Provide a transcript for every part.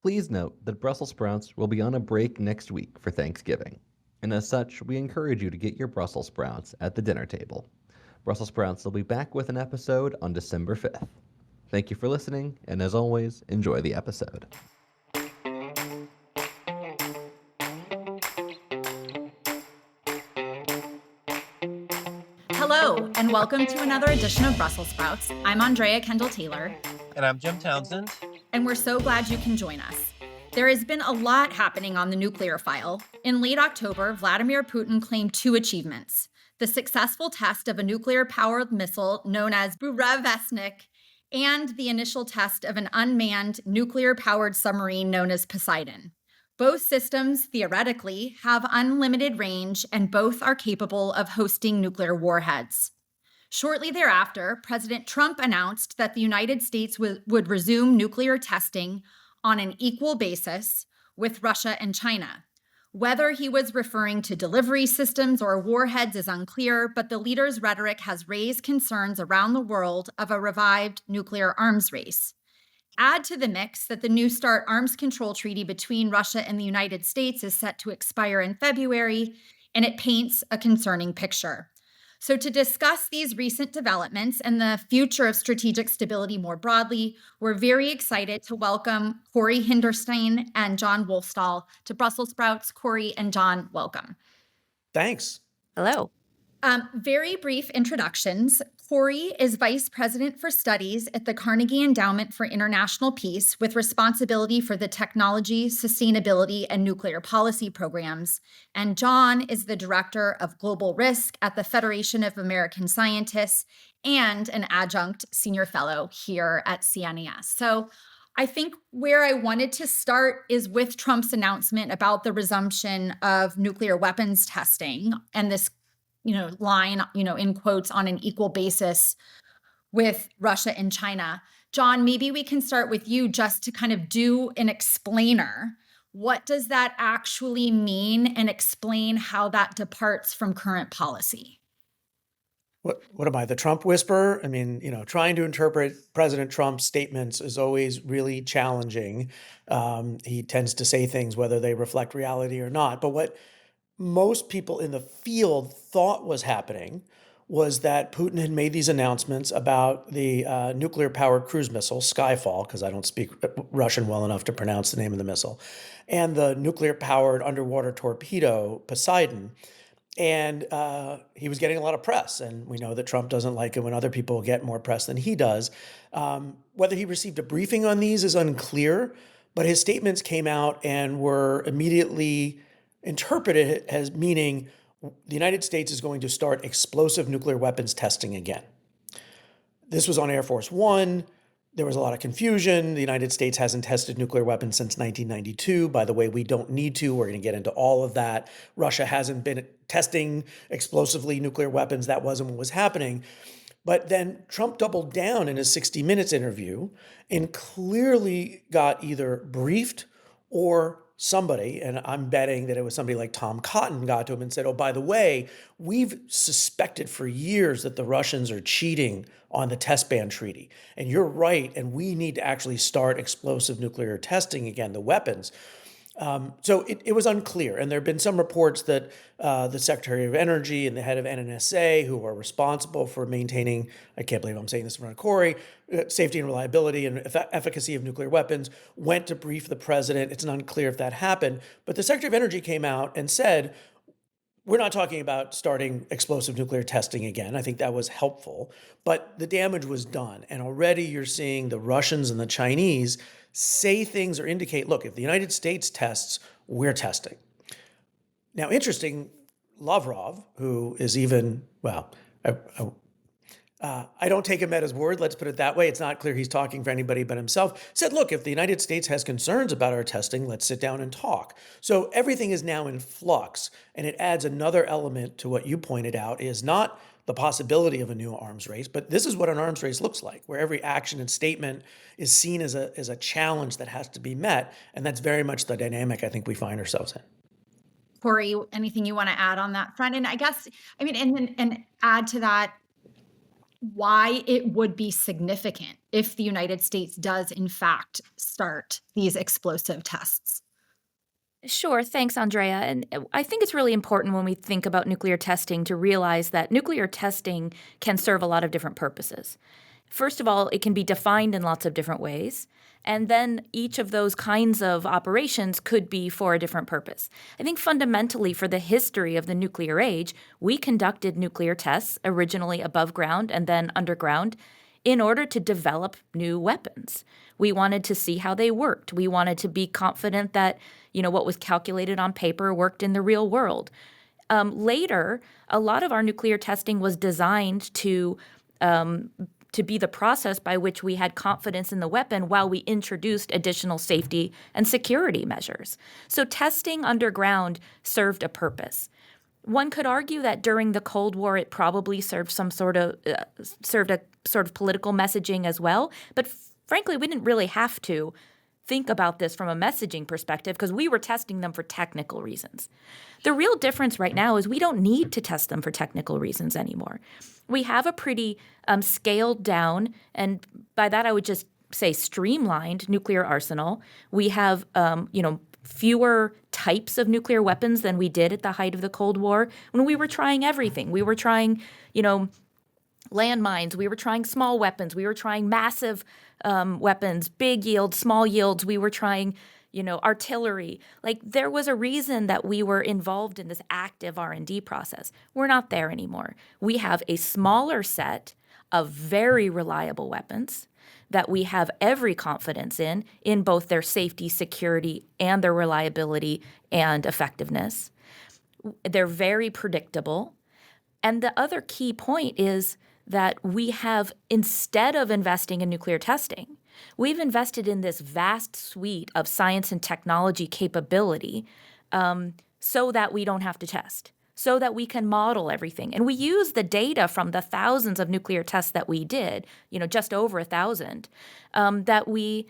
Please note that Brussels sprouts will be on a break next week for Thanksgiving, and as such, we encourage you to get your Brussels sprouts at the dinner table. Brussels sprouts will be back with an episode on December 5th. Thank you for listening, and as always, enjoy the episode. Hello, and welcome to another edition of Brussels Sprouts. I'm Andrea Kendall-Taylor. And I'm Jim Townsend. And we're so glad you can join us. There has been a lot happening on the nuclear file. In late October, Vladimir Putin claimed two achievements: the successful test of a nuclear-powered missile known as Burevestnik, and the initial test of an unmanned nuclear-powered submarine known as Poseidon. Both systems, theoretically, have unlimited range, and both are capable of hosting nuclear warheads. Shortly thereafter, President Trump announced that the United States would resume nuclear testing on an equal basis with Russia and China. Whether he was referring to delivery systems or warheads is unclear, but the leader's rhetoric has raised concerns around the world of a revived nuclear arms race. Add to the mix that the New START arms control treaty between Russia and the United States is set to expire in February, and it paints a concerning picture. So to discuss these recent developments and the future of strategic stability more broadly, we're very excited to welcome Corey Hinderstein and John Wolfstall to Brussels Sprouts. Corey and John, welcome. Thanks. Hello. Very brief introductions. Corey is Vice President for Studies at the Carnegie Endowment for International Peace, with responsibility for the technology, sustainability, and nuclear policy programs. And John is the Director of Global Risk at the Federation of American Scientists and an adjunct senior fellow here at CNES. So I think where I wanted to start is with Trump's announcement about the resumption of nuclear weapons testing and this line, in quotes, on an equal basis with Russia and China. John, maybe we can start with you just to kind of do an explainer. What does that actually mean, and explain how that departs from current policy? What am I, the Trump whisperer? I mean, trying to interpret President Trump's statements is always really challenging. He tends to say things whether they reflect reality or not. But what most people in the field thought was happening was that Putin had made these announcements about the nuclear-powered cruise missile, Skyfall, because I don't speak Russian well enough to pronounce the name of the missile, and the nuclear-powered underwater torpedo, Poseidon. And he was getting a lot of press, and we know that Trump doesn't like it when other people get more press than he does. Whether he received a briefing on these is unclear, but his statements came out and were immediately interpreted as meaning the United States is going to start explosive nuclear weapons testing again. This was on Air Force One. There was a lot of confusion. The United States hasn't tested nuclear weapons since 1992. By the way, we don't need to. We're going to get into all of that. Russia hasn't been testing explosively nuclear weapons. That wasn't what was happening. But then Trump doubled down in his 60 Minutes interview and clearly got either briefed or somebody, and I'm betting that it was somebody like Tom Cotton, got to him and said, oh, by the way, we've suspected for years that the Russians are cheating on the test ban treaty. And you're right, and we need to actually start explosive nuclear testing again, the weapons. So it was unclear. And there have been some reports that the Secretary of Energy and the head of NNSA, who are responsible for maintaining, I can't believe I'm saying this in front of Corey, safety and reliability and efficacy of nuclear weapons, went to brief the president. It's unclear if that happened. But the Secretary of Energy came out and said, we're not talking about starting explosive nuclear testing again. I think that was helpful. But the damage was done. And already you're seeing the Russians and the Chinese say things or indicate, look, if the United States tests, we're testing. Now, interesting, Lavrov, who is even, well, I don't take him at his word, let's put it that way. It's not clear he's talking for anybody but himself. Said, look, if the United States has concerns about our testing, let's sit down and talk. So everything is now in flux, and it adds another element to what you pointed out, is not the possibility of a new arms race, but this is what an arms race looks like, where every action and statement is seen as a challenge that has to be met. And that's very much the dynamic I think we find ourselves in. Corey, anything you want to add on that front? And I guess, and add to that, why it would be significant if the United States does, in fact, start these explosive tests. Sure. Thanks, Andrea. And I think it's really important when we think about nuclear testing to realize that nuclear testing can serve a lot of different purposes. First of all, it can be defined in lots of different ways. And then each of those kinds of operations could be for a different purpose. I think fundamentally, for the history of the nuclear age, we conducted nuclear tests originally above ground and then underground in order to develop new weapons. We wanted to see how they worked. We wanted to be confident that, what was calculated on paper worked in the real world. Later, a lot of our nuclear testing was designed to be the process by which we had confidence in the weapon while we introduced additional safety and security measures. So testing underground served a purpose. One could argue that during the Cold War, it probably served served a sort of political messaging as well. But frankly, we didn't really have to think about this from a messaging perspective because we were testing them for technical reasons. The real difference right now is we don't need to test them for technical reasons anymore. We have a pretty scaled down, and by that I would just say streamlined nuclear arsenal. We have, fewer types of nuclear weapons than we did at the height of the Cold War when we were trying everything. We were trying, landmines. We were trying small weapons. We were trying massive weapons, big yields, small yields. We were trying, artillery. Like there was a reason that we were involved in this active R&D process. We're not there anymore. We have a smaller set of very reliable weapons that we have every confidence in both their safety, security, and their reliability and effectiveness. They're very predictable. And the other key point is that we have, instead of investing in nuclear testing, we've invested in this vast suite of science and technology capability so that we don't have to test, so that we can model everything. And we use the data from the thousands of nuclear tests that we did, just over 1,000, that we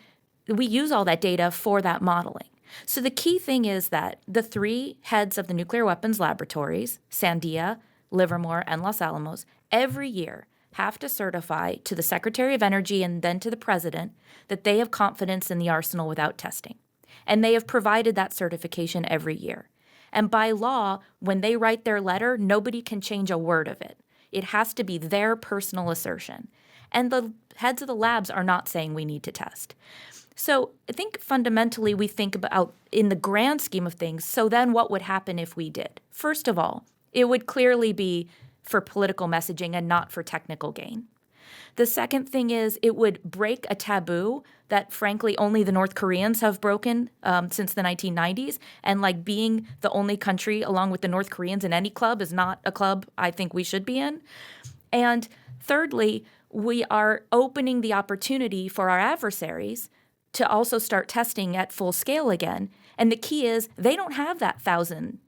use all that data for that modeling. So the key thing is that the three heads of the nuclear weapons laboratories, Sandia, Livermore, and Los Alamos, every year have to certify to the Secretary of Energy and then to the President that they have confidence in the arsenal without testing. And they have provided that certification every year. And by law, when they write their letter, nobody can change a word of it. It has to be their personal assertion. And the heads of the labs are not saying we need to test. So I think fundamentally we think about, in the grand scheme of things, so then what would happen if we did? First of all, it would clearly be for political messaging and not for technical gain. The second thing is it would break a taboo that, frankly, only the North Koreans have broken since the 1990s. And being the only country, along with the North Koreans, in any club is not a club I think we should be in. And thirdly, we are opening the opportunity for our adversaries to also start testing at full scale again. And the key is they don't have that 1,000+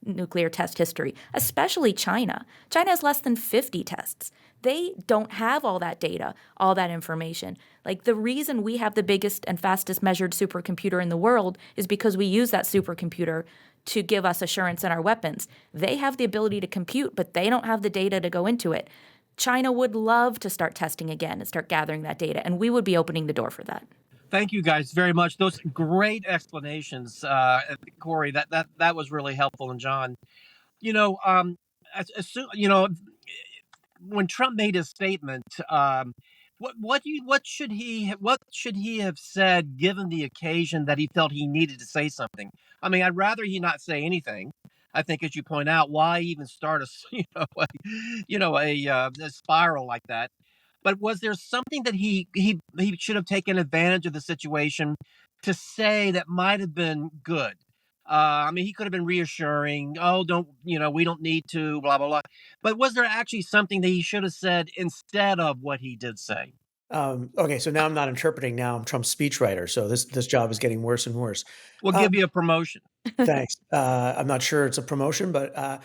nuclear test history, especially China. China has less than 50 tests. They don't have all that data, all that information. The reason we have the biggest and fastest measured supercomputer in the world is because we use that supercomputer to give us assurance in our weapons. They have the ability to compute, but they don't have the data to go into it. China would love to start testing again and start gathering that data, and we would be opening the door for that. Thank you guys very much. Those great explanations, Corey. That was really helpful. And John, when Trump made his statement, what should he have said given the occasion that he felt he needed to say something? I mean, I'd rather he not say anything. I think, as you point out, why even start a spiral like that? But was there something that he should have taken advantage of the situation to say that might have been good? I mean, he could have been reassuring. Oh, we don't need to, blah, blah, blah. But was there actually something that he should have said instead of what he did say? Okay, so now I'm not interpreting. Now I'm Trump's speechwriter. So this job is getting worse and worse. We'll give you a promotion. Thanks. I'm not sure it's a promotion, but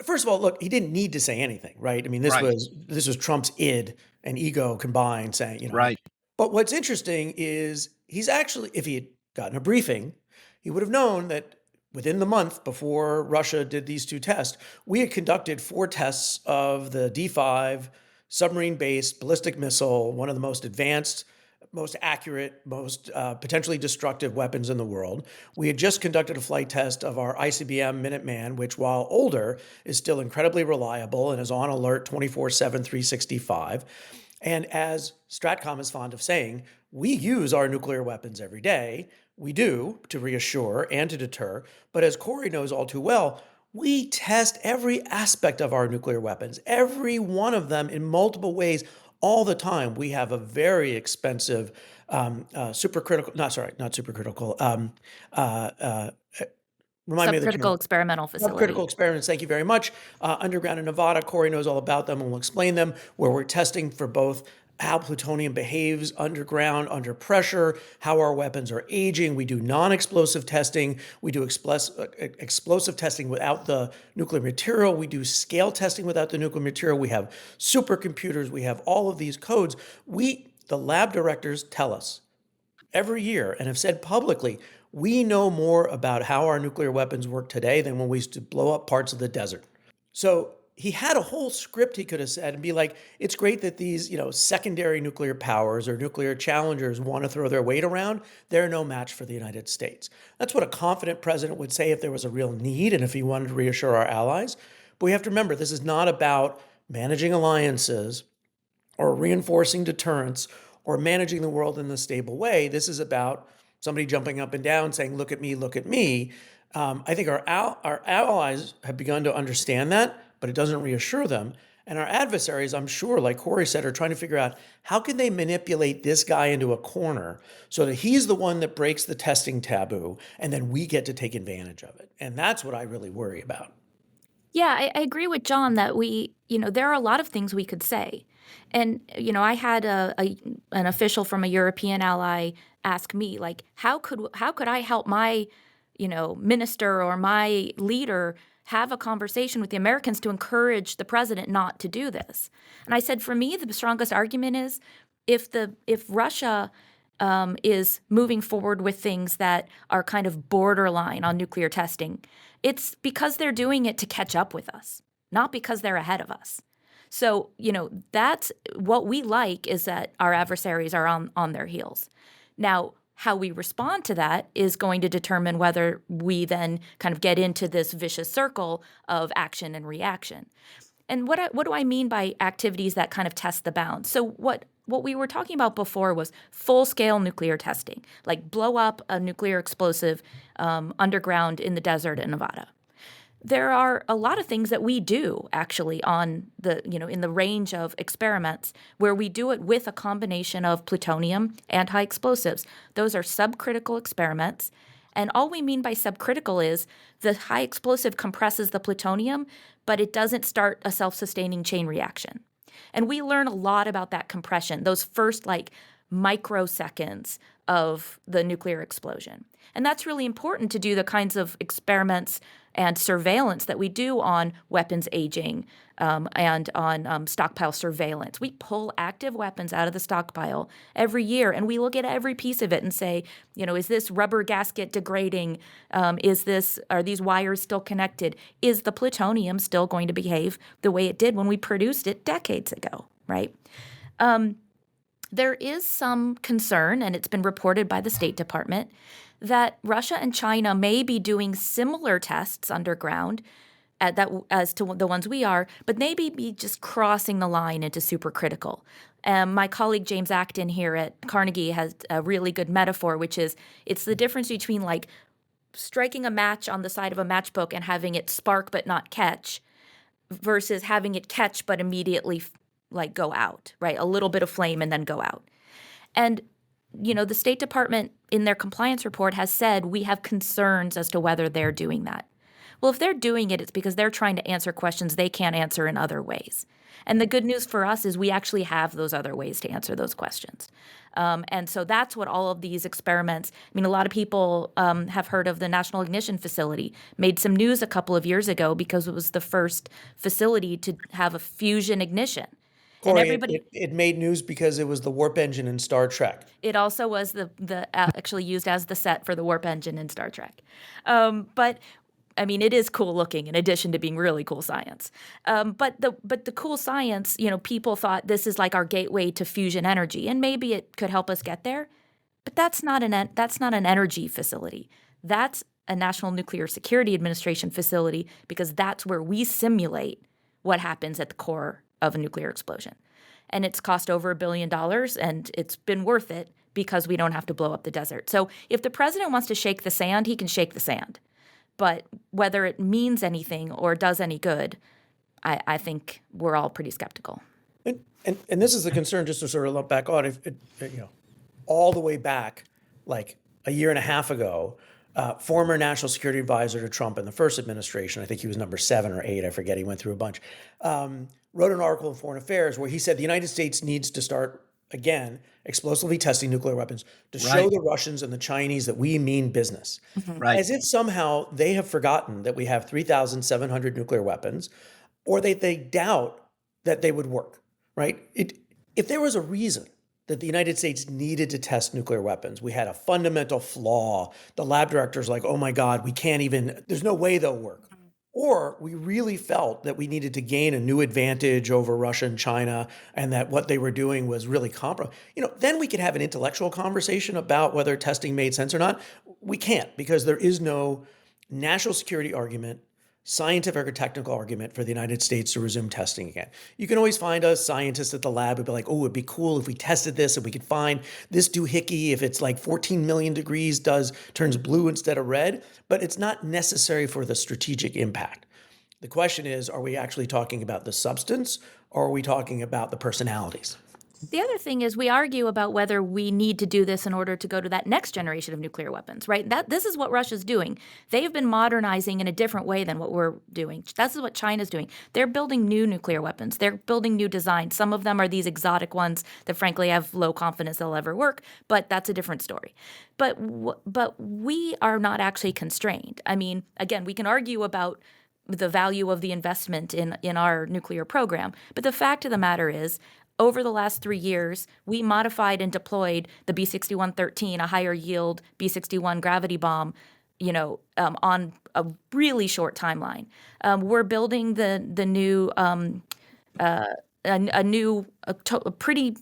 first of all, look, he didn't need to say anything, right? I mean, this Right. was Trump's id and ego combined, saying, Right. But what's interesting is he's actually, if he had gotten a briefing, he would have known that within the month before Russia did these two tests, we had conducted 4 tests of the D5 submarine-based ballistic missile, one of the most advanced, most accurate, most potentially destructive weapons in the world. We had just conducted a flight test of our ICBM Minuteman, which, while older, is still incredibly reliable and is on alert 24/7, 365. And as Stratcom is fond of saying, we use our nuclear weapons every day. We do, to reassure and to deter. But as Corey knows all too well, we test every aspect of our nuclear weapons, every one of them in multiple ways all the time. We have a very expensive supercritical, not supercritical, remind me of the term. Subcritical experimental facility. Subcritical experiments, thank you very much. Underground in Nevada, Corey knows all about them and will explain them, where we're testing for both how plutonium behaves underground, under pressure, how our weapons are aging. We do non-explosive testing. We do explosive testing without the nuclear material. We do scale testing without the nuclear material. We have supercomputers. We have all of these codes. The lab directors tell us every year and have said publicly, we know more about how our nuclear weapons work today than when we used to blow up parts of the desert. So he had a whole script he could have said and be like, it's great that these, secondary nuclear powers or nuclear challengers want to throw their weight around. They're no match for the United States. That's what a confident president would say if there was a real need and if he wanted to reassure our allies. But we have to remember, this is not about managing alliances or reinforcing deterrence or managing the world in a stable way. This is about somebody jumping up and down saying, look at me, look at me. I think our allies have begun to understand that, but it doesn't reassure them. And our adversaries, I'm sure, like Corey said, are trying to figure out how can they manipulate this guy into a corner so that he's the one that breaks the testing taboo, and then we get to take advantage of it. And that's what I really worry about. Yeah, I agree with John that there are a lot of things we could say. And, I had an official from a European ally ask me, like, how could I help my, minister or my leader have a conversation with the Americans to encourage the president not to do this? And I said, for me, the strongest argument is if Russia is moving forward with things that are kind of borderline on nuclear testing, it's because they're doing it to catch up with us, not because they're ahead of us. So, that's what we like, is that our adversaries are on their heels. Now, how we respond to that is going to determine whether we then kind of get into this vicious circle of action and reaction. And what do I mean by activities that kind of test the bounds? So what we were talking about before was full-scale nuclear testing, like blow up a nuclear explosive underground in the desert in Nevada. There are a lot of things that we do actually on in the range of experiments where we do it with a combination of plutonium and high explosives. Those are subcritical experiments. And all we mean by subcritical is the high explosive compresses the plutonium, but it doesn't start a self-sustaining chain reaction. And we learn a lot about that compression, those first microseconds of the nuclear explosion. And that's really important to do the kinds of experiments and surveillance that we do on weapons aging and on stockpile surveillance. We pull active weapons out of the stockpile every year, and we look at every piece of it and say, is this rubber gasket degrading? Are these wires still connected? Is the plutonium still going to behave the way it did when we produced it decades ago, right? There is some concern, and it's been reported by the State Department, that Russia and China may be doing similar tests underground as to the ones we are, but maybe be just crossing the line into supercritical. My colleague James Acton here at Carnegie has a really good metaphor, which is it's the difference between striking a match on the side of a matchbook and having it spark but not catch versus having it catch but immediately go out, right? A little bit of flame and then go out. And the State Department in their compliance report has said we have concerns as to whether they're doing that. Well, if they're doing it, it's because they're trying to answer questions they can't answer in other ways. And the good news for us is we actually have those other ways to answer those questions. And so that's what all of these experiments, a lot of people have heard of the National Ignition Facility, made some news a couple of years ago because it was the first facility to have a fusion ignition. Corey, it made news because it was the warp engine in Star Trek. It also was the actually used as the set for the warp engine in Star Trek. But I mean, it is cool looking in addition to being really cool science. But the cool science, people thought this is like our gateway to fusion energy, and maybe it could help us get there. But that's not an energy facility. That's a National Nuclear Security Administration facility, because that's where we simulate what happens at the core of a nuclear explosion. And it's cost over $1 billion, and it's been worth it because we don't have to blow up the desert. So if the president wants to shake the sand, he can shake the sand. But whether it means anything or does any good, I think we're all pretty skeptical. And this is the concern, just to sort of look back on, all the way back, like a year and a half ago, former national security advisor to Trump in the first administration, I think he was number 7 or 8, I forget, he went through a bunch, wrote an article in Foreign Affairs where he said the United States needs to start, again, explosively testing nuclear weapons to show the Russians and the Chinese that we mean business. Right. As if somehow they have forgotten that we have 3,700 nuclear weapons, or they doubt that they would work, right? If there was a reason that the United States needed to test nuclear weapons, we had a fundamental flaw, the lab director's like, oh my God, there's no way they'll work. Or we really felt that we needed to gain a new advantage over Russia and China, and that what they were doing was really compromised. Then we could have an intellectual conversation about whether testing made sense or not. We can't, because there is no national security argument, scientific or technical argument for the United States to resume testing again. You can always find a scientist at the lab who'd be like, oh, it'd be cool if we tested this and we could find this doohickey, if it's like 14 million degrees, turns blue instead of red, but it's not necessary for the strategic impact. The question is, are we actually talking about the substance, or are we talking about the personalities? The other thing is we argue about whether we need to do this in order to go to that next generation of nuclear weapons, right? This is what Russia's doing. They've been modernizing in a different way than what we're doing. This is what China's doing. They're building new nuclear weapons. They're building new designs. Some of them are these exotic ones that, frankly, I have low confidence they'll ever work, but that's a different story. But we are not actually constrained. I mean, again, we can argue about the value of the investment in our nuclear program, but the fact of the matter is, over the last 3 years, we modified and deployed the B-6113, a higher yield B-61 gravity bomb, on a really short timeline. We're building the new pretty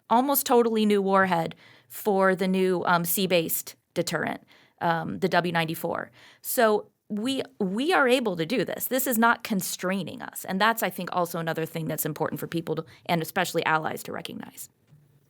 almost totally new warhead for the new sea-based deterrent, the W-94. So we are able to do this. This is not constraining us. And that's, I think, also another thing that's important for people to, and especially allies, to recognize.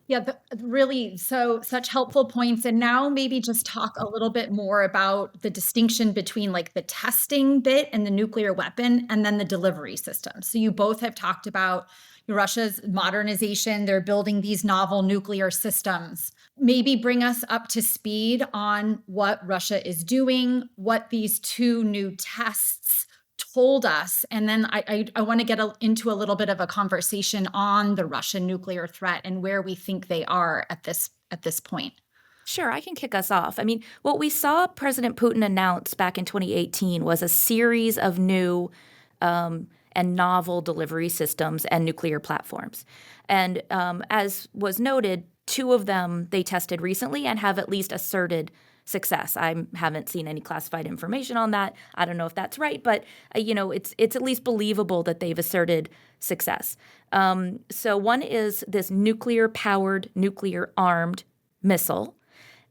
Yeah, really, such helpful points. And now maybe just talk a little bit more about the distinction between like the testing bit and the nuclear weapon and then the delivery system. So you both have talked about Russia's modernization. They're building these novel nuclear systems. Maybe bring us up to speed on what Russia is doing, what these 2 new tests told us. And then I want to get into a little bit of a conversation on the Russian nuclear threat and where we think they are at this point. Sure, I can kick us off. I mean, what we saw President Putin announce back in 2018 was a series of new and novel delivery systems and nuclear platforms. And as was noted, 2 of them they tested recently and have at least asserted success. I haven't seen any classified information on that. I don't know if that's right, but it's at least believable that they've asserted success. So one is this nuclear-powered, nuclear-armed missile.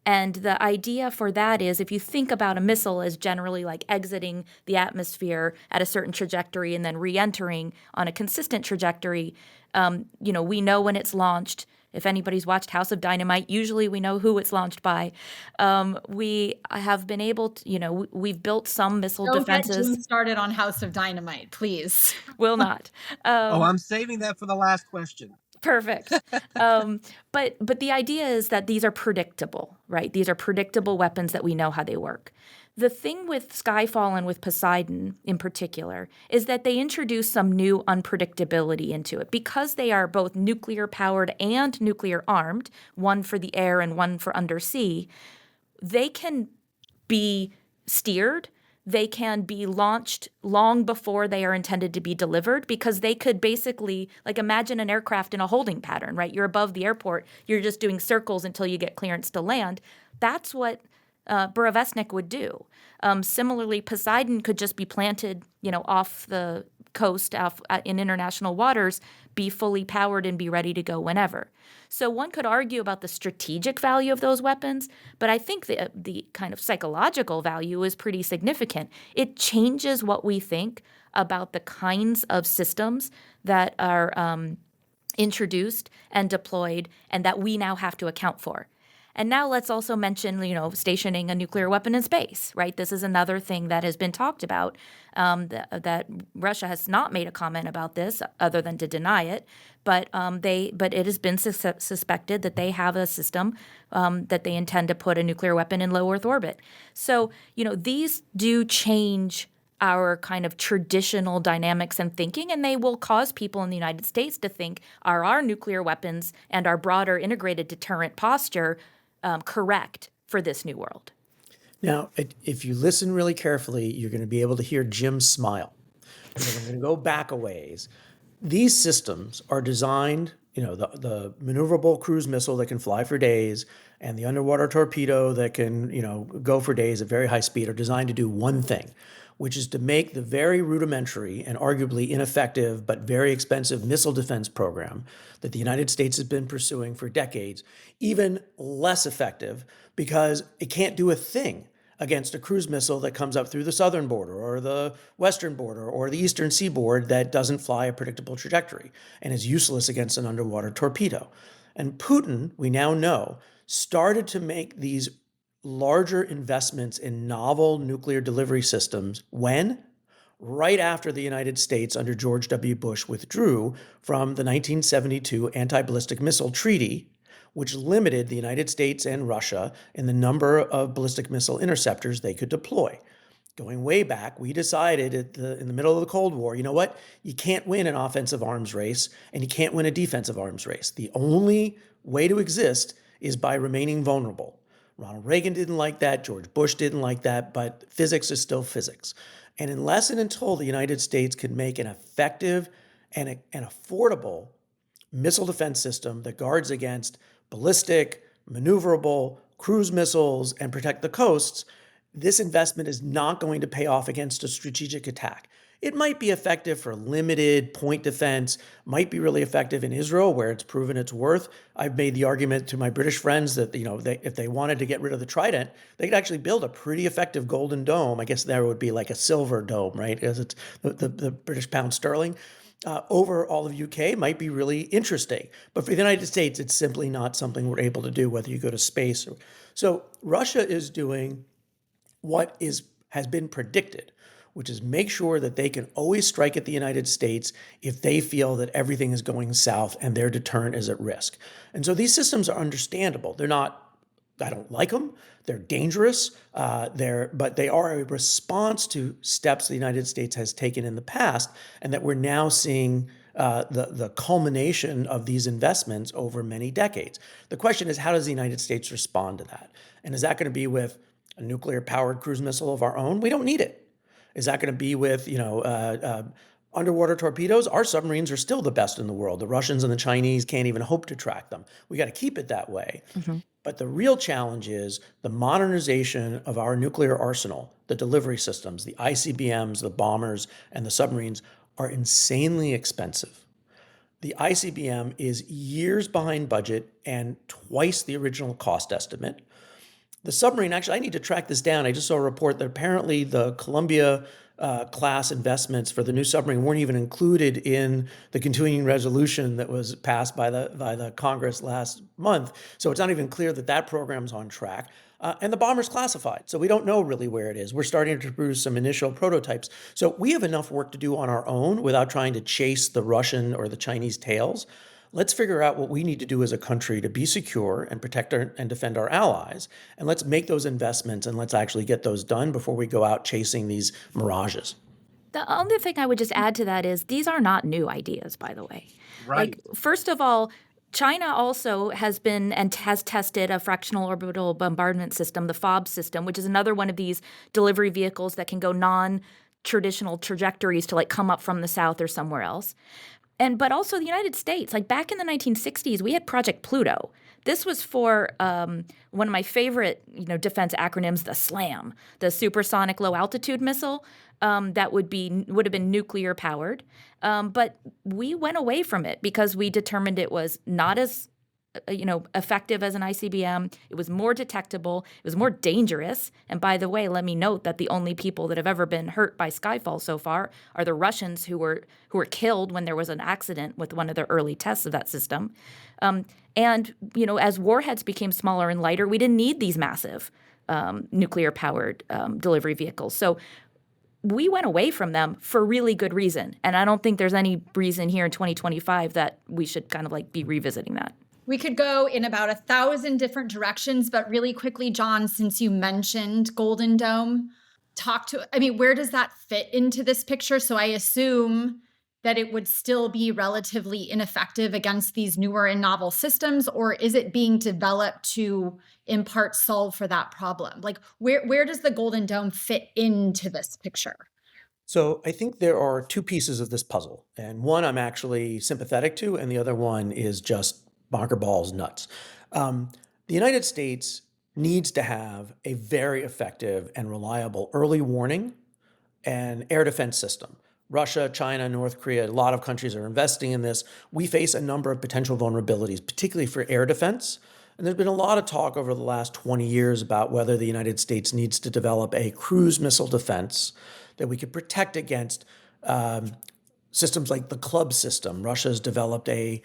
And the idea for that is, if you think about a missile as generally like exiting the atmosphere at a certain trajectory and then re-entering on a consistent trajectory, we know when it's launched. If anybody's watched House of Dynamite, usually we know who it's launched by. We have been able to, we've built some missile defenses. Don't get Jim started on House of Dynamite, please. Will not. I'm saving that for the last question. Perfect. But the idea is that these are predictable, right? These are predictable weapons that we know how they work. The thing with Skyfall and with Poseidon in particular is that they introduce some new unpredictability into it. Because they are both nuclear-powered and nuclear-armed, one for the air and one for undersea, they can be steered. They can be launched long before they are intended to be delivered, because they could basically, like, imagine an aircraft in a holding pattern, right? You're above the airport. You're just doing circles until you get clearance to land. That's what Burevestnik would do. Similarly, Poseidon could just be planted, off the coast in international waters, be fully powered and be ready to go whenever. So one could argue about the strategic value of those weapons, but I think the kind of psychological value is pretty significant. It changes what we think about the kinds of systems that are introduced and deployed and that we now have to account for. And now let's also mention, stationing a nuclear weapon in space, right? This is another thing that has been talked about, that Russia has not made a comment about this other than to deny it. But it has been suspected that they have a system that they intend to put a nuclear weapon in low Earth orbit. So, these do change our kind of traditional dynamics and thinking, and they will cause people in the United States to think, are our nuclear weapons and our broader integrated deterrent posture correct for this new world? Now, if you listen really carefully, you're going to be able to hear Jim smile. So I'm going to go back a ways. These systems are designed, the maneuverable cruise missile that can fly for days and the underwater torpedo that can, go for days at very high speed are designed to do one thing, which is to make the very rudimentary and arguably ineffective but very expensive missile defense program that the United States has been pursuing for decades even less effective, because it can't do a thing against a cruise missile that comes up through the southern border or the western border or the eastern seaboard that doesn't fly a predictable trajectory and is useless against an underwater torpedo. And Putin, we now know, started to make these larger investments in novel nuclear delivery systems when? Right after the United States under George W. Bush withdrew from the 1972 Anti-Ballistic Missile Treaty, which limited the United States and Russia in the number of ballistic missile interceptors they could deploy. Going way back, we decided in the middle of the Cold War, you know what? You can't win an offensive arms race and you can't win a defensive arms race. The only way to exist is by remaining vulnerable. Ronald Reagan didn't like that. George Bush didn't like that. But physics is still physics. And unless and until the United States could make an effective and affordable missile defense system that guards against ballistic, maneuverable, cruise missiles, and protect the coasts, this investment is not going to pay off against a strategic attack. It might be effective for limited point defense, might be really effective in Israel where it's proven its worth. I've made the argument to my British friends that, if they wanted to get rid of the Trident, they could actually build a pretty effective golden dome. I guess there would be like a silver dome, right? Because it's the British pound sterling. Over all of UK might be really interesting. But for the United States, it's simply not something we're able to do, whether you go to space. So Russia is doing what has been predicted, which is make sure that they can always strike at the United States if they feel that everything is going south and their deterrent is at risk. And so these systems are understandable. They're not, I don't like them. They're dangerous. But they are a response to steps the United States has taken in the past, and that we're now seeing the culmination of these investments over many decades. The question is, how does the United States respond to that? And is that going to be with a nuclear-powered cruise missile of our own? We don't need it. Is that going to be with, underwater torpedoes? Our submarines are still the best in the world. The Russians and the Chinese can't even hope to track them. We got to keep it that way. Mm-hmm. But the real challenge is the modernization of our nuclear arsenal, the delivery systems, the ICBMs, the bombers, and the submarines are insanely expensive. The ICBM is years behind budget and twice the original cost estimate. The submarine, actually, I need to track this down. I just saw a report that apparently the Columbia class investments for the new submarine weren't even included in the continuing resolution that was passed by the Congress last month. So it's not even clear that program's on track. And the bomber's classified, so we don't know really where it is. We're starting to produce some initial prototypes. So we have enough work to do on our own without trying to chase the Russian or the Chinese tails. Let's figure out what we need to do as a country to be secure and protect and defend our allies. And let's make those investments and let's actually get those done before we go out chasing these mirages. The only thing I would just add to that is these are not new ideas, by the way. Right. First of all, China also has been and has tested a fractional orbital bombardment system, the FOB system, which is another one of these delivery vehicles that can go non-traditional trajectories to come up from the south or somewhere else. But also the United States, back in the 1960s, we had Project Pluto This was for one of my favorite, defense acronyms, the SLAM, the supersonic low altitude missile, that would have been nuclear powered. But we went away from it because we determined it was not as effective as an ICBM. It was more detectable. It was more dangerous. And by the way, let me note that the only people that have ever been hurt by Skyfall so far are the Russians who were killed when there was an accident with one of their early tests of that system. And as warheads became smaller and lighter, we didn't need these massive nuclear-powered delivery vehicles. So we went away from them for really good reason. And I don't think there's any reason here in 2025 that we should kind of be revisiting that. We could go in about 1,000 different directions, but really quickly, John, since you mentioned Golden Dome, where does that fit into this picture? So I assume that it would still be relatively ineffective against these newer and novel systems, or is it being developed to in part solve for that problem? Where does the Golden Dome fit into this picture? So I think there are two pieces of this puzzle, and one I'm actually sympathetic to, and the other one is just bonker balls nuts. The United States needs to have a very effective and reliable early warning and air defense system. Russia, China, North Korea, a lot of countries are investing in this. We face a number of potential vulnerabilities, particularly for air defense. And there's been a lot of talk over the last 20 years about whether the United States needs to develop a cruise missile defense that we could protect against systems like the Club system. Russia's developed a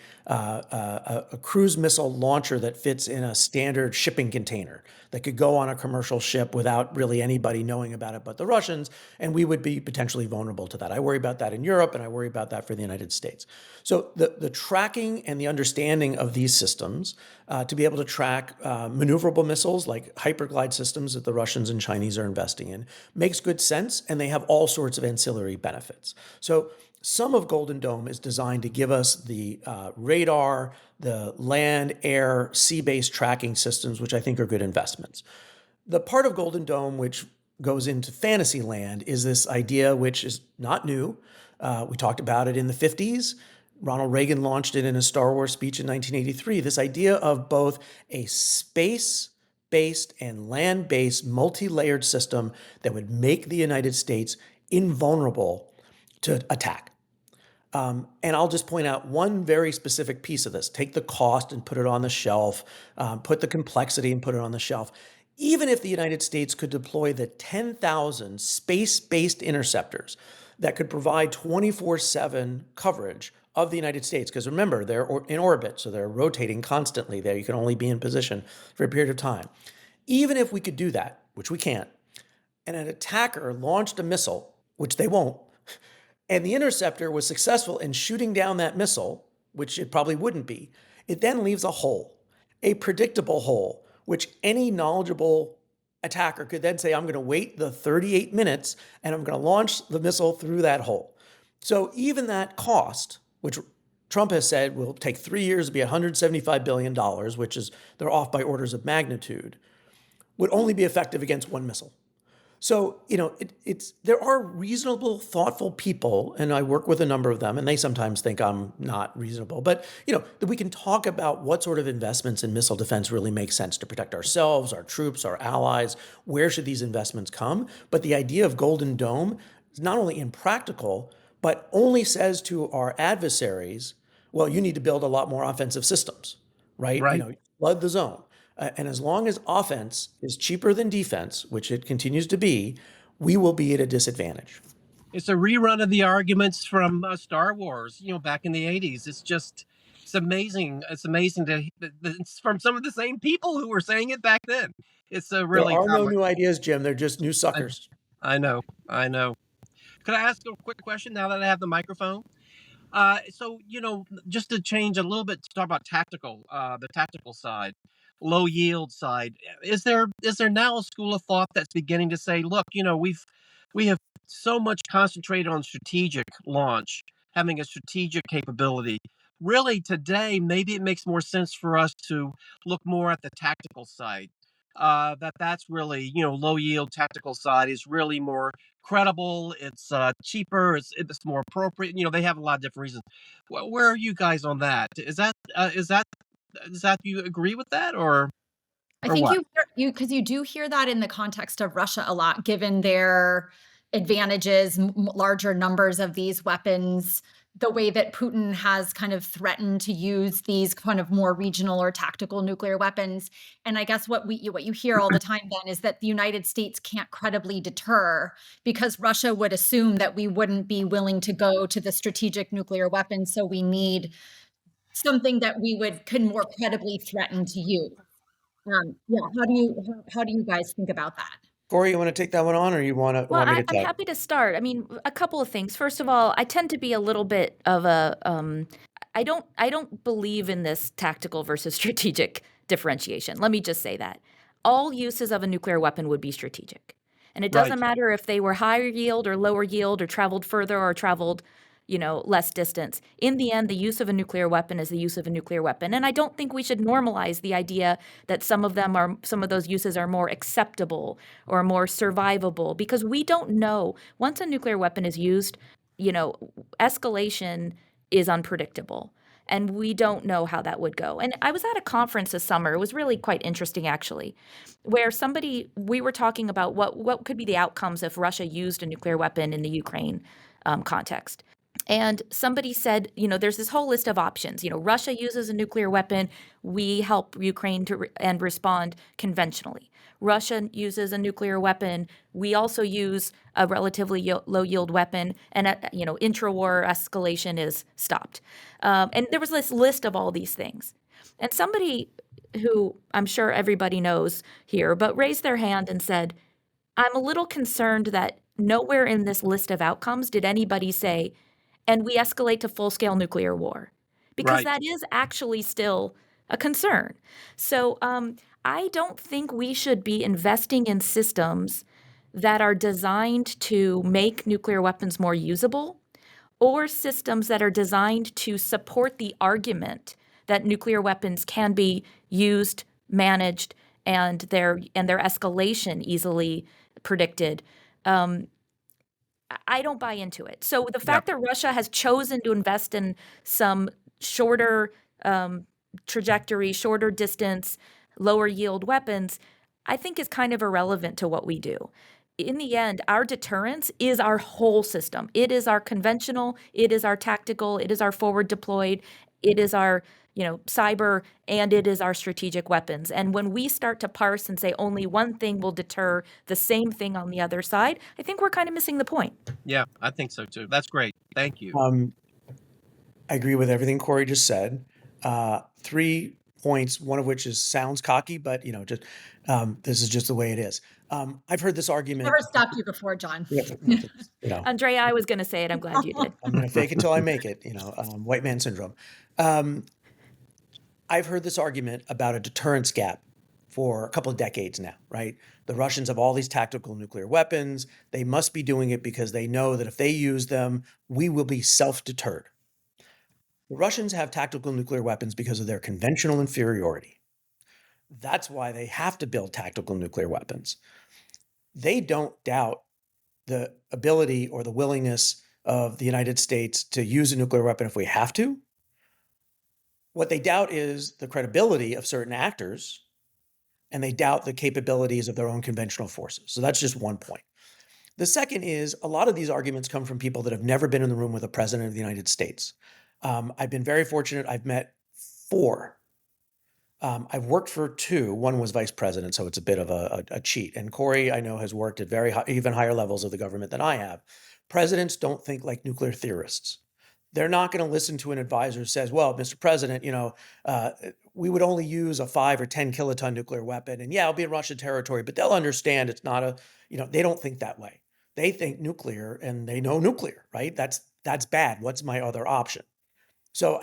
cruise missile launcher that fits in a standard shipping container that could go on a commercial ship without really anybody knowing about it but the Russians, and we would be potentially vulnerable to that. I worry about that in Europe, and I worry about that for the United States. So the tracking and the understanding of these systems to be able to track maneuverable missiles like hyperglide systems that the Russians and Chinese are investing in makes good sense, and they have all sorts of ancillary benefits. So some of Golden Dome is designed to give us the radar, the land, air, sea-based tracking systems, which I think are good investments. The part of Golden Dome which goes into fantasy land is this idea, which is not new. We talked about it in the 50s. Ronald Reagan launched it in a Star Wars speech in 1983. This idea of both a space-based and land-based multi-layered system that would make the United States invulnerable to attack. And I'll just point out one very specific piece of this. Take the cost and put it on the shelf, put the complexity and put it on the shelf. Even if the United States could deploy the 10,000 space-based interceptors that could provide 24/7 coverage of the United States, because remember, they're in orbit, so they're rotating constantly there. You can only be in position for a period of time. Even if we could do that, which we can't, and an attacker launched a missile, which they won't, and the interceptor was successful in shooting down that missile, which it probably wouldn't be, it then leaves a hole, a predictable hole, which any knowledgeable attacker could then say, I'm going to wait the 38 minutes and I'm going to launch the missile through that hole. So even that cost, which Trump has said will take 3 years to be $175 billion, which is they're off by orders of magnitude, would only be effective against one missile. So, there are reasonable, thoughtful people, and I work with a number of them, and they sometimes think I'm not reasonable, but, that we can talk about what sort of investments in missile defense really make sense to protect ourselves, our troops, our allies. Where should these investments come? But the idea of Golden Dome is not only impractical, but only says to our adversaries, well, you need to build a lot more offensive systems, right? Right. Flood the zone. And as long as offense is cheaper than defense, which it continues to be, we will be at a disadvantage. It's a rerun of the arguments from Star Wars, back in the 80s. It's amazing. It's amazing it's from some of the same people who were saying it back then. It's a really There are no new ideas, Jim. They're just new suckers. I know. Could I ask a quick question now that I have the microphone? So, just to change a little bit to talk about the tactical side, low yield side, is there now a school of thought that's beginning to say, look, we have so much concentrated on strategic launch, having a strategic capability. Really, today, maybe it makes more sense for us to look more at the tactical side. That's really, low yield tactical side is really more credible. It's cheaper. It's more appropriate. They have a lot of different reasons. Where are you guys on that? Is that Zach, do you agree with that or I or think what? because you do hear that in the context of Russia a lot, given their advantages, larger numbers of these weapons, the way that Putin has kind of threatened to use these kind of more regional or tactical nuclear weapons. And I guess what you hear all the time then is that the United States can't credibly deter because Russia would assume that we wouldn't be willing to go to the strategic nuclear weapons. So we need something that could more credibly threaten to use. Yeah, how do you guys think about that? Corey, you want to take that one on, or you Well, want me to I'm talk? happy to start. I mean, a couple of things. First of all, I tend to be a little bit of a I don't believe in this tactical versus strategic differentiation. Let me just say that. All uses of a nuclear weapon would be strategic. And it Right. doesn't matter if they were higher yield or lower yield or traveled further or traveled, less distance. In the end, the use of a nuclear weapon is the use of a nuclear weapon. And I don't think we should normalize the idea that some of those uses are more acceptable or more survivable because we don't know. Once a nuclear weapon is used, escalation is unpredictable. And we don't know how that would go. And I was at a conference this summer. It was really quite interesting, actually, where we were talking about what could be the outcomes if Russia used a nuclear weapon in the Ukraine context. And somebody said, there's this whole list of options. Russia uses a nuclear weapon. We help Ukraine and respond conventionally. Russia uses a nuclear weapon. We also use a relatively low yield weapon, and intra-war escalation is stopped. And there was this list of all these things. And somebody who I'm sure everybody knows here, but raised their hand and said, I'm a little concerned that nowhere in this list of outcomes did anybody say, and we escalate to full-scale nuclear war, because Right. that is actually still a concern. So I don't think we should be investing in systems that are designed to make nuclear weapons more usable or systems that are designed to support the argument that nuclear weapons can be used, managed, and their escalation easily predicted. I don't buy into it. So the Yeah. fact that Russia has chosen to invest in some shorter trajectory, shorter distance, lower yield weapons, I think is kind of irrelevant to what we do. In the end, our deterrence is our whole system. It is our conventional, it is our tactical, it is our forward deployed, it is our cyber, and it is our strategic weapons. And when we start to parse and say only one thing will deter the same thing on the other side, I think we're kind of missing the point. Yeah, I think so too. That's great. Thank you. I agree with everything Corey just said. 3 points, one of which sounds cocky, but just this is just the way it is. I've heard this argument. Never stopped you before, John. Andrea, I was going to say it. I'm glad you did. I'm going to fake it till I make it. White man syndrome. I've heard this argument about a deterrence gap for a couple of decades now, right? The Russians have all these tactical nuclear weapons. They must be doing it because they know that if they use them, we will be self-deterred. The Russians have tactical nuclear weapons because of their conventional inferiority. That's why they have to build tactical nuclear weapons. They don't doubt the ability or the willingness of the United States to use a nuclear weapon if we have to. What they doubt is the credibility of certain actors, and they doubt the capabilities of their own conventional forces. So that's just one point. The second is a lot of these arguments come from people that have never been in the room with a president of the United States. I've been very fortunate. I've met 4. I've worked for 2. One was vice president, so it's a bit of a cheat. And Corey, I know, has worked at even higher levels of the government than I have. Presidents don't think like nuclear theorists. They're not going to listen to an advisor who says, well, Mr. President, we would only use a 5 or 10 kiloton nuclear weapon. And yeah, it'll be in Russian territory, but they'll understand it's not they don't think that way. They think nuclear and they know nuclear, right? That's bad. What's my other option? So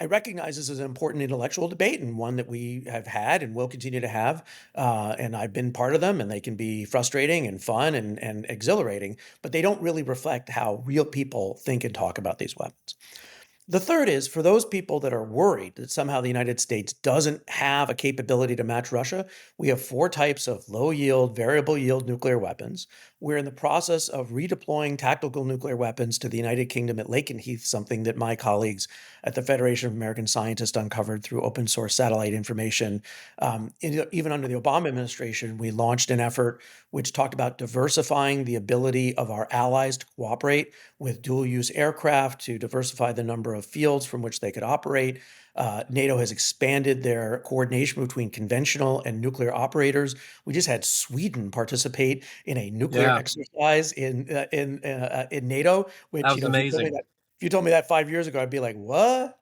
I recognize this as an important intellectual debate and one that we have had and will continue to have. And I've been part of them, and they can be frustrating and fun and exhilarating, but they don't really reflect how real people think and talk about these weapons. The third is for those people that are worried that somehow the United States doesn't have a capability to match Russia, we have 4 types of low yield, variable yield nuclear weapons. We're in the process of redeploying tactical nuclear weapons to the United Kingdom at Lakenheath, something that my colleagues at the Federation of American Scientists uncovered through open source satellite information. Even under the Obama administration, we launched an effort which talked about diversifying the ability of our allies to cooperate with dual use aircraft to diversify the number of fields from which they could operate. NATO has expanded their coordination between conventional and nuclear operators. We just had Sweden participate in a nuclear Yeah, exercise in NATO, that which was amazing. if you told me that 5 years ago, I'd be like, what?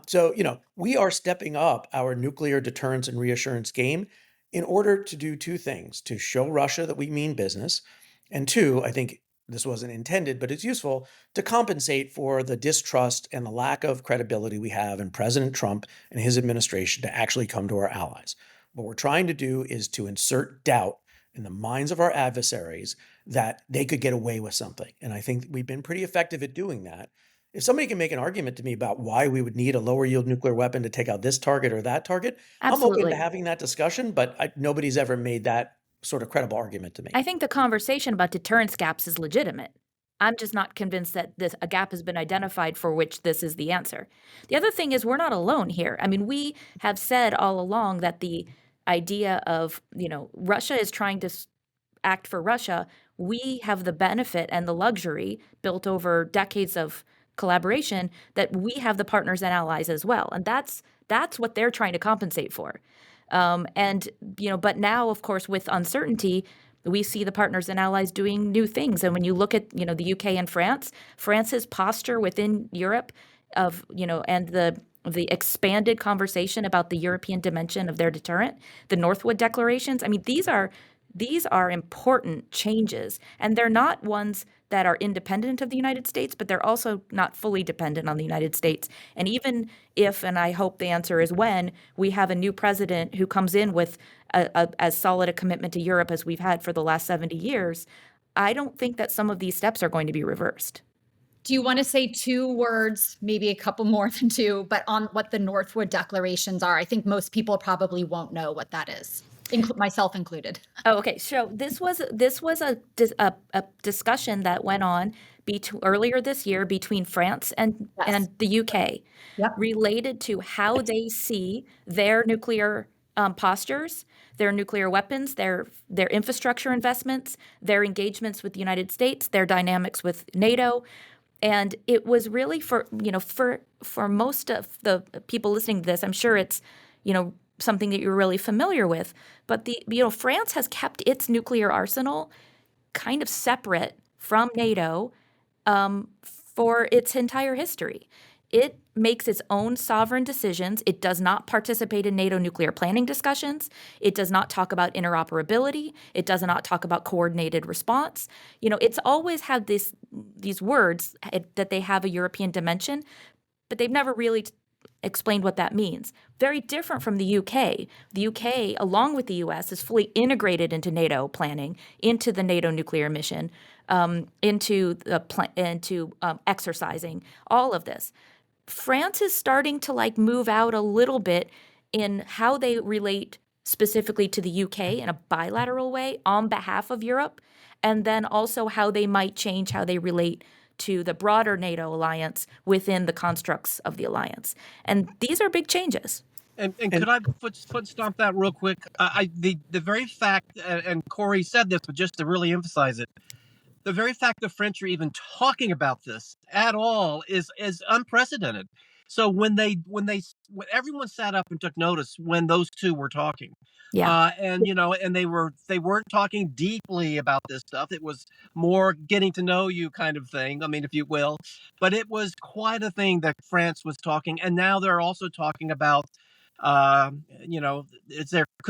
So we are stepping up our nuclear deterrence and reassurance game in order to do 2 things: to show Russia that we mean business, and 2, I think this wasn't intended, but it's useful to compensate for the distrust and the lack of credibility we have in President Trump and his administration to actually come to our allies. What we're trying to do is to insert doubt in the minds of our adversaries that they could get away with something. And I think we've been pretty effective at doing that. If somebody can make an argument to me about why we would need a lower yield nuclear weapon to take out this target or that target, I'm open to Absolutely. having that discussion, but nobody's ever made that sort of credible argument to me. I think the conversation about deterrence gaps is legitimate. I'm just not convinced that a gap has been identified for which this is the answer. The other thing is we're not alone here. I mean, we have said all along that the idea of, Russia is trying to act for Russia. We have the benefit and the luxury built over decades of collaboration that we have the partners and allies as well. And that's what they're trying to compensate for. But now, of course, with uncertainty, we see the partners and allies doing new things. And when you look at, the UK and France's posture within Europe and the expanded conversation about the European dimension of their deterrent, the Northwood declarations. I mean, these are important changes, and they're not ones that are independent of the United States, but they're also not fully dependent on the United States. And even if, and I hope the answer is when, we have a new president who comes in with as solid a commitment to Europe as we've had for the last 70 years, I don't think that some of these steps are going to be reversed. Do you want to say 2 words, maybe a couple more than 2, but on what the Northwood declarations are? I think most people probably won't know what that is, myself included. Oh, okay. So this was a discussion that went on earlier this year between France and the UK, Yep. related to how they see their nuclear postures, their nuclear weapons, their infrastructure investments, their engagements with the United States, their dynamics with NATO. And it was really for most of the people listening to this, I'm sure it's, something that you're really familiar with. But France has kept its nuclear arsenal kind of separate from NATO for its entire history. It makes its own sovereign decisions. It does not participate in NATO nuclear planning discussions. It does not talk about interoperability. It does not talk about coordinated response. It's always had these words that they have a European dimension, but they've never really explained what that means. Very different from the UK. The UK, along with the US, is fully integrated into NATO planning, into the NATO nuclear mission, into exercising all of this. France is starting to move out a little bit in how they relate specifically to the UK in a bilateral way on behalf of Europe, and then also how they might change how they relate to the broader NATO alliance within the constructs of the alliance. And these are big changes. And could I foot stomp that real quick? The very fact, and Corey said this, but just to really emphasize it, the very fact the French are even talking about this at all is unprecedented. So when everyone sat up and took notice when those 2 were talking, Yeah. and they weren't talking deeply about this stuff. It was more getting to know you kind of thing. I mean, if you will, but it was quite a thing that France was talking, and now they're also talking about. Could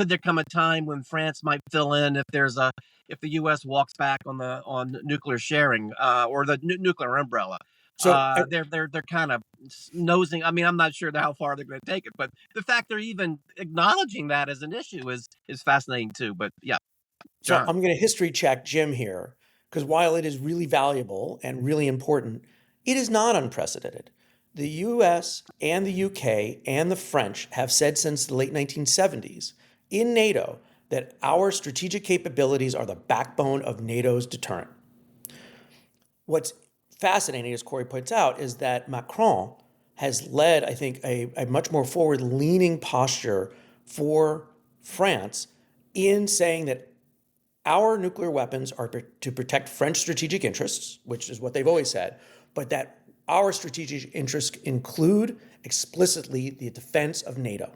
there come a time when France might fill in if the U.S. walks back on nuclear sharing or the nuclear umbrella? So They're kind of nosing. I mean, I'm not sure how far they're going to take it, but the fact they're even acknowledging that as an issue is fascinating too. But yeah, So John. I'm going to history check Jim here, because while it is really valuable and really important, it is not unprecedented. The US and the UK and the French have said since the late 1970s in NATO that our strategic capabilities are the backbone of NATO's deterrent. What's fascinating, as Corey points out, is that Macron has led, I think, a much more forward-leaning posture for France in saying that our nuclear weapons are to protect French strategic interests, which is what they've always said, but that our strategic interests include explicitly the defense of NATO.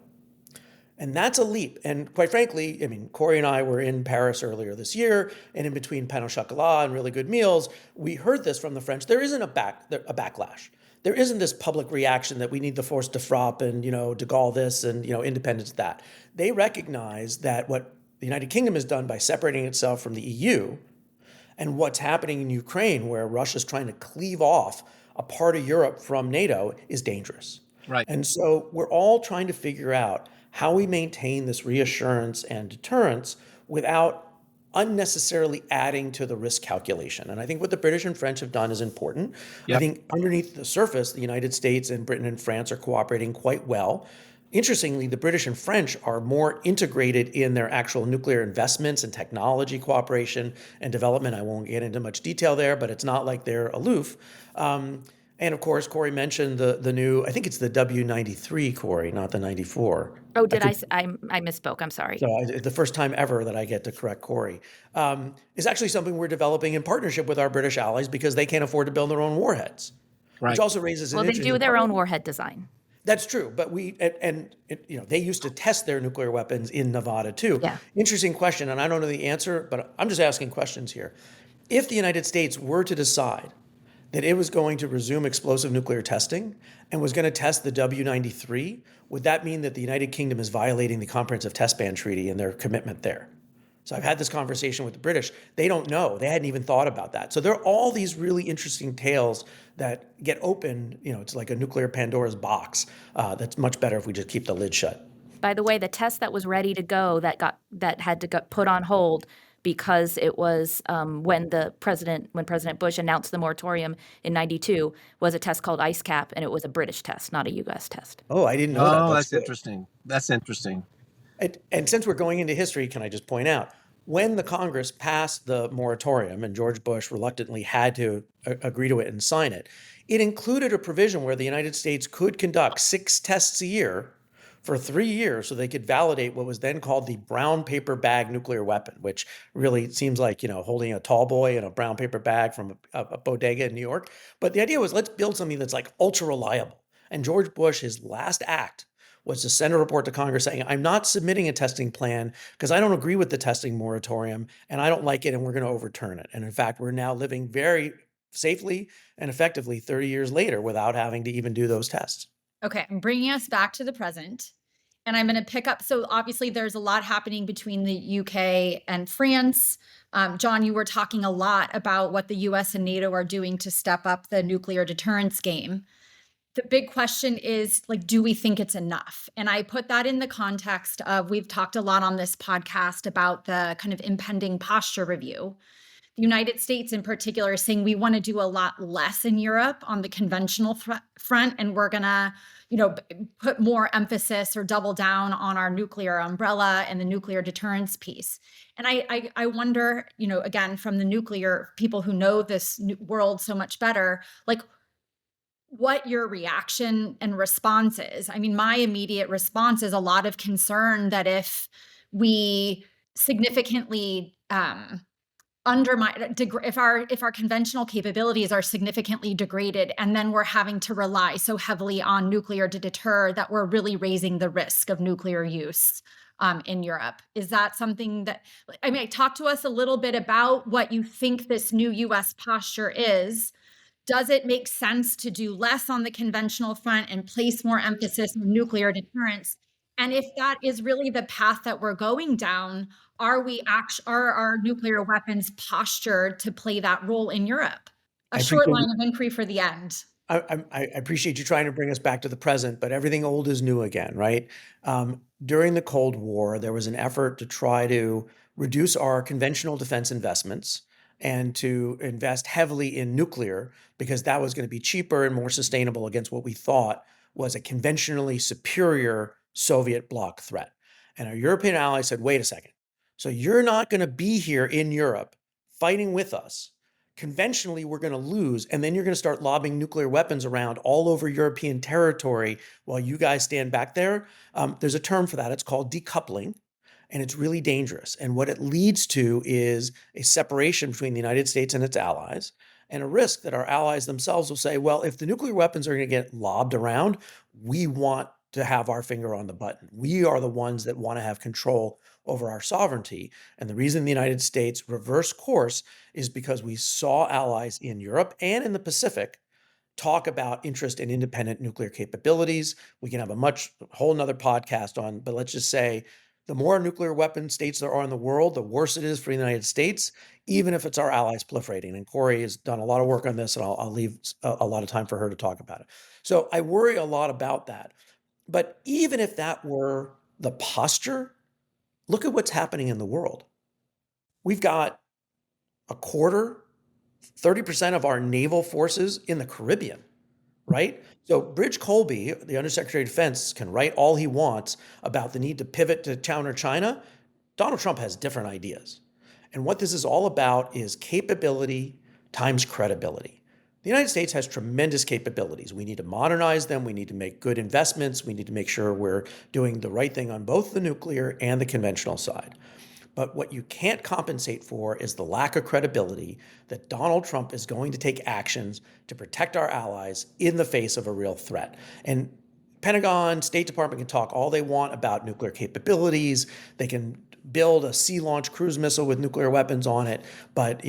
And that's a leap. And quite frankly, I mean, Corey and I were in Paris earlier this year, and in between pain au chocolat and really good meals, we heard this from the French. There isn't a backlash. There isn't this public reaction that we need the force de frappe and, de Gaulle this and, independence that. They recognize that what the United Kingdom has done by separating itself from the EU and what's happening in Ukraine, where Russia's trying to cleave off a part of Europe from NATO, is dangerous. Right. And so we're all trying to figure out how we maintain this reassurance and deterrence without unnecessarily adding to the risk calculation. And I think what the British and French have done is important. Yep. I think underneath the surface, the United States and Britain and France are cooperating quite well. Interestingly, the British and French are more integrated in their actual nuclear investments and technology cooperation and development. I won't get into much detail there, but it's not like they're aloof. And of course, Corey mentioned the new, I think it's the W93, Corey, not the 94. Oh, did I misspoke. I'm sorry. So the first time ever that I get to correct Corey, is actually something we're developing in partnership with our British allies because they can't afford to build their own warheads. Right. Which also raises an Well, they interesting do their problem. own warhead design. That's true, but they used to test their nuclear weapons in Nevada too. Yeah. Interesting question, and I don't know the answer, but I'm just asking questions here. If the United States were to decide that it was going to resume explosive nuclear testing and was going to test the W93, would that mean that the United Kingdom is violating the Comprehensive Test Ban Treaty and their commitment there? So I've had this conversation with the British. They don't know. They hadn't even thought about that. So there are all these really interesting tales that get open. It's like a nuclear Pandora's box. That's much better if we just keep the lid shut. By the way, the test that was ready to go that had to get put on hold because it was when President Bush announced the moratorium in '92 was a test called IceCap, and it was a British test, not a U.S. test. Oh, I didn't know that. Oh, that's interesting. That's interesting. And since we're going into history, can I just point out, when the Congress passed the moratorium and George Bush reluctantly had to agree to it and sign it, it included a provision where the United States could conduct 6 tests a year for 3 years so they could validate what was then called the brown paper bag nuclear weapon, which really seems like, holding a tall boy in a brown paper bag from a bodega in New York. But the idea was, let's build something that's like ultra reliable. And George Bush, his last act was to send a report to Congress saying, I'm not submitting a testing plan because I don't agree with the testing moratorium and I don't like it and we're going to overturn it. And in fact, we're now living very safely and effectively 30 years later without having to even do those tests. Okay, I'm bringing us back to the present. And I'm going to pick up. So obviously there's a lot happening between the UK and France. John, you were talking a lot about what the US and NATO are doing to step up the nuclear deterrence game. The big question is, do we think it's enough? And I put that in the context of, we've talked a lot on this podcast about the kind of impending posture review. The United States in particular is saying we want to do a lot less in Europe on the conventional front, and we're going to, put more emphasis or double down on our nuclear umbrella and the nuclear deterrence piece. And I wonder, again, from the nuclear people who know this world so much better, what your reaction and response is. I mean, my immediate response is a lot of concern that if we significantly undermine, if our conventional capabilities are significantly degraded, and then we're having to rely so heavily on nuclear to deter, that we're really raising the risk of nuclear use in Europe. Is that something that, talk to us a little bit about what you think this new US posture is. Does it make sense to do less on the conventional front and place more emphasis on nuclear deterrence? And if that is really the path that we're going down, are our nuclear weapons postured to play that role in Europe? A short line of inquiry for the end. I appreciate you trying to bring us back to the present, but everything old is new again, right? During the Cold War, there was an effort to try to reduce our conventional defense investments and to invest heavily in nuclear because that was going to be cheaper and more sustainable against what we thought was a conventionally superior Soviet bloc threat. And our European allies said, wait a second. So you're not going to be here in Europe fighting with us. Conventionally, we're going to lose, and then you're going to start lobbing nuclear weapons around all over European territory while you guys stand back there. There's a term for that. It's called decoupling, and it's really dangerous. And what it leads to is a separation between the United States and its allies, and a risk that our allies themselves will say, well, if the nuclear weapons are going to get lobbed around, we want to have our finger on the button. We are the ones that want to have control over our sovereignty. And the reason the United States reversed course is because we saw allies in Europe and in the Pacific talk about interest in independent nuclear capabilities. We can have a whole nother podcast on, but let's just say the more nuclear weapon states there are in the world, the worse it is for the United States, even if it's our allies proliferating. And Corey has done a lot of work on this, and I'll leave a lot of time for her to talk about it. So I worry a lot about that. But even if that were the posture, look at what's happening in the world. We've got a quarter, 30% of our naval forces in the Caribbean, right? So Bridge Colby, the Undersecretary of Defense, can write all he wants about the need to pivot to counter China. Donald Trump has different ideas. And what this is all about is capability times credibility. The United States has tremendous capabilities. We need to modernize them. We need to make good investments. We need to make sure we're doing the right thing on both the nuclear and the conventional side. But what you can't compensate for is the lack of credibility that Donald Trump is going to take actions to protect our allies in the face of a real threat. And Pentagon, State Department can talk all they want about nuclear capabilities. They can build a sea-launched cruise missile with nuclear weapons on it. But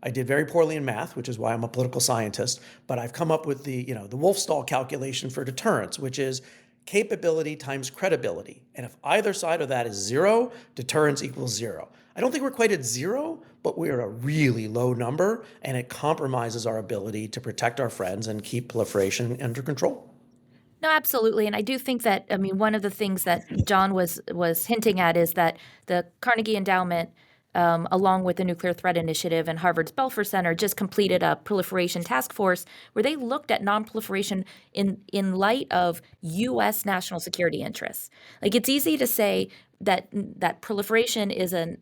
I did very poorly in math, which is why I'm a political scientist. But I've come up with the Wolfstall calculation for deterrence, which is capability times credibility. And if either side of that is zero, deterrence equals zero. I don't think we're quite at zero, but we're a really low number, and it compromises our ability to protect our friends and keep proliferation under control. No, absolutely. And I do think that, one of the things that John was hinting at is that the Carnegie Endowment, along with the Nuclear Threat Initiative and Harvard's Belfer Center, just completed a proliferation task force where they looked at nonproliferation in light of U.S. national security interests. Like, it's easy to say that proliferation is an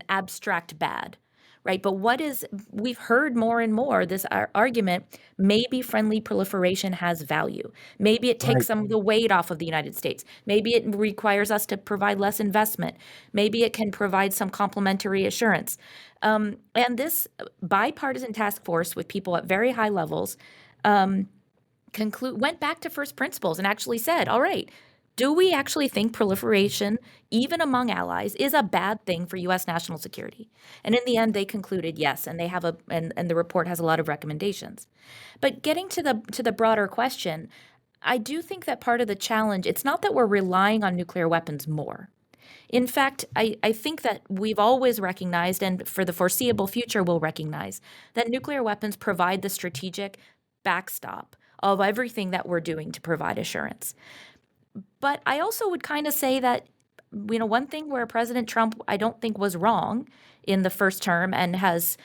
abstract bad, right? But we've heard more and more this argument, maybe friendly proliferation has value. Maybe it takes some of the weight off of the United States. Maybe it requires us to provide less investment. Maybe it can provide some complementary assurance. And this bipartisan task force with people at very high levels went back to first principles and actually said, all right, do we actually think proliferation, even among allies, is a bad thing for U.S. national security? And in the end, they concluded yes, and they have and the report has a lot of recommendations. But getting to the broader question, I do think that part of the challenge, it's not that we're relying on nuclear weapons more. In fact, I think that we've always recognized, and for the foreseeable future will recognize, that nuclear weapons provide the strategic backstop of everything that we're doing to provide assurance. But I also would kind of say that, one thing where President Trump, I don't think was wrong in the first term and has,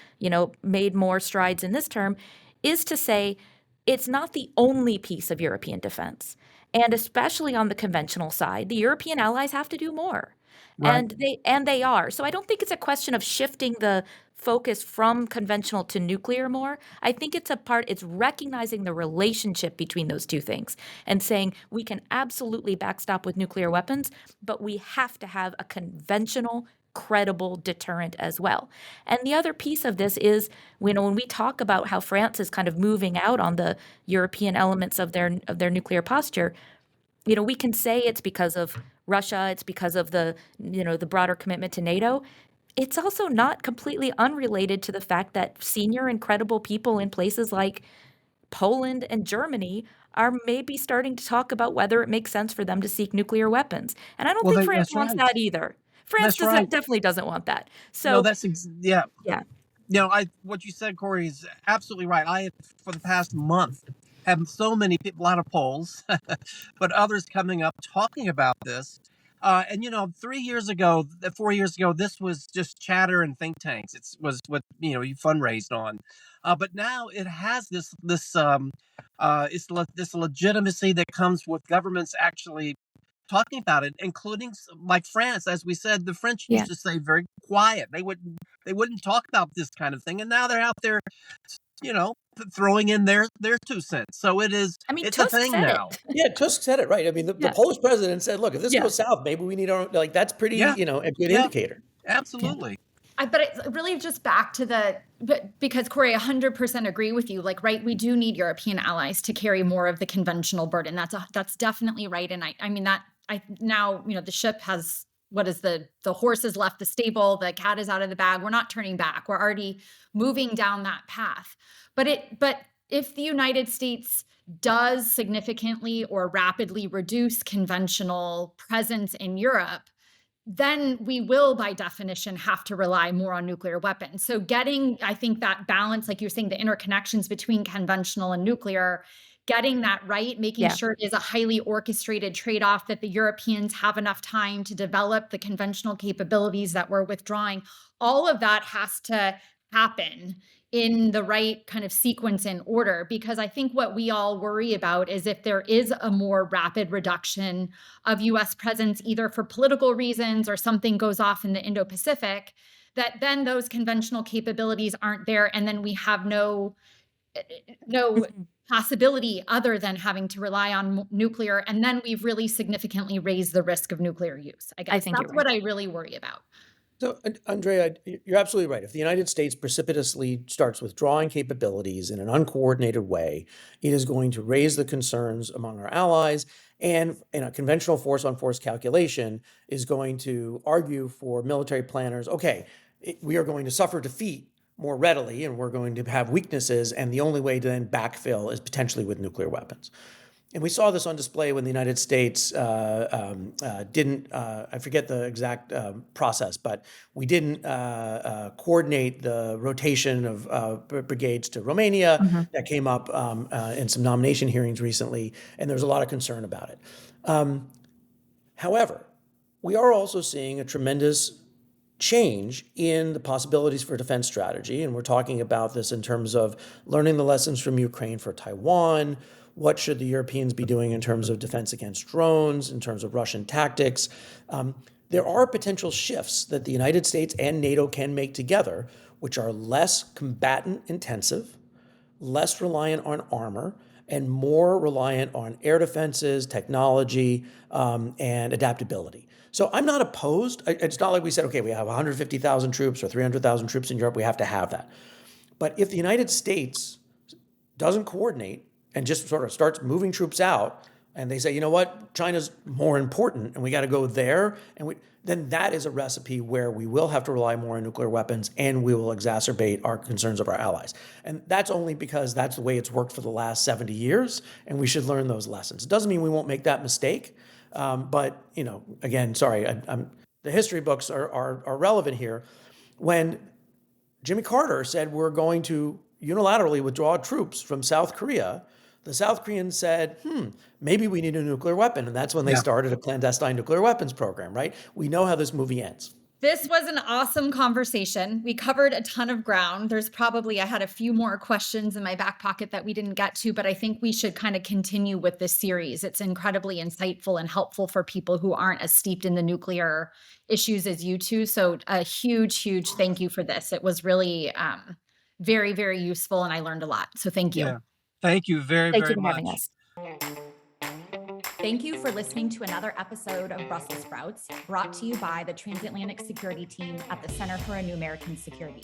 made more strides in this term, is to say it's not the only piece of European defense. And especially on the conventional side, the European allies have to do more. Right. And they are. So I don't think it's a question of shifting the focus from conventional to nuclear more. I think it's recognizing the relationship between those two things and saying we can absolutely backstop with nuclear weapons, but we have to have a conventional, credible deterrent as well. And the other piece of this is, when we talk about how France is kind of moving out on the European elements of their nuclear posture, we can say it's because of Russia, it's because of the broader commitment to NATO. It's also not completely unrelated to the fact that senior and credible people in places like Poland and Germany are maybe starting to talk about whether it makes sense for them to seek nuclear weapons. And I don't think France That's wants right. that either. France That's right. definitely doesn't want that. No, So, yeah. yeah. What you said, Corey, is absolutely right. I, for the past month, have so many people, a lot of polls, but others coming up talking about this. And 3 years ago, 4 years ago, this was just chatter and think tanks. It was what you fundraised on, but now it has this legitimacy that comes with governments actually talking about it, including like France. As we said, the French Yeah. used to stay very quiet. They wouldn't talk about this kind of thing, and now they're out there, throwing in their 2 cents. So I mean, it's a Tusk thing said now. it. Yeah, Tusk said it right. I mean, the Yeah. Polish president said, "Look, if this Yeah. goes south, maybe we need our like." That's pretty, Yeah. a good Yeah. indicator. Absolutely. But it's really just back to because Corey, 100% agree with you. Like, right, we do need European allies to carry more of the conventional burden. That's definitely right. And I mean that now, the ship has, what is the horse has left the stable, the cat is out of the bag. We're not turning back. We're already moving down that path. But if the United States does significantly or rapidly reduce conventional presence in Europe, then we will, by definition, have to rely more on nuclear weapons. So getting, I think, that balance, like you're saying, the interconnections between conventional and nuclear, getting that right, making sure it is a highly orchestrated trade-off, that the Europeans have enough time to develop the conventional capabilities that we're withdrawing, all of that has to happen in the right kind of sequence and order. Because I think what we all worry about is if there is a more rapid reduction of US presence, either for political reasons or something goes off in the Indo-Pacific, that then those conventional capabilities aren't there. And then we have no possibility other than having to rely on nuclear. And then we've really significantly raised the risk of nuclear use. I guess think that's you're what right. I really worry about. So, Andrea, you're absolutely right. If the United States precipitously starts withdrawing capabilities in an uncoordinated way, it is going to raise the concerns among our allies. And in a conventional force-on-force calculation is going to argue for military planners, okay, we are going to suffer defeat more readily and we're going to have weaknesses. And the only way to then backfill is potentially with nuclear weapons. And we saw this on display when the United States didn't, I forget the exact process, but we didn't coordinate the rotation of brigades to Romania. That came up in some nomination hearings recently, and there's a lot of concern about it. However, we are also seeing a tremendous change in the possibilities for defense strategy. And we're talking about this in terms of learning the lessons from Ukraine for Taiwan. What should the Europeans be doing in terms of defense against drones, in terms of Russian tactics? There are potential shifts that the United States and NATO can make together, which are less combatant intensive, less reliant on armor, and more reliant on air defenses, technology, and adaptability. So I'm not opposed. It's not like we said, okay, we have 150,000 troops or 300,000 troops in Europe. We have to have that. But if the United States doesn't coordinate and just sort of starts moving troops out, and they say, you know what, China's more important, and we got to go there, then that is a recipe where we will have to rely more on nuclear weapons, and we will exacerbate our concerns of our allies. And that's only because that's the way it's worked for the last 70 years, and we should learn those lessons. It doesn't mean we won't make that mistake, but again, sorry, the history books are relevant here. When Jimmy Carter said we're going to unilaterally withdraw troops from South Korea, the South Koreans said, maybe we need a nuclear weapon. And that's when they started a clandestine nuclear weapons program, right? We know how this movie ends. This was an awesome conversation. We covered a ton of ground. I had a few more questions in my back pocket that we didn't get to, but I think we should kind of continue with this series. It's incredibly insightful and helpful for people who aren't as steeped in the nuclear issues as you two. So a huge, huge thank you for this. It was really very, very useful, and I learned a lot. So thank you. Yeah. Thank you very, Thank very you for much. having us. Thank you for listening to another episode of Brussels Sprouts, brought to you by the Transatlantic Security Team at the Center for a New American Security.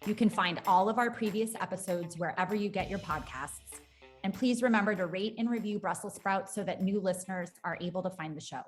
You can find all of our previous episodes wherever you get your podcasts. And please remember to rate and review Brussels Sprouts so that new listeners are able to find the show.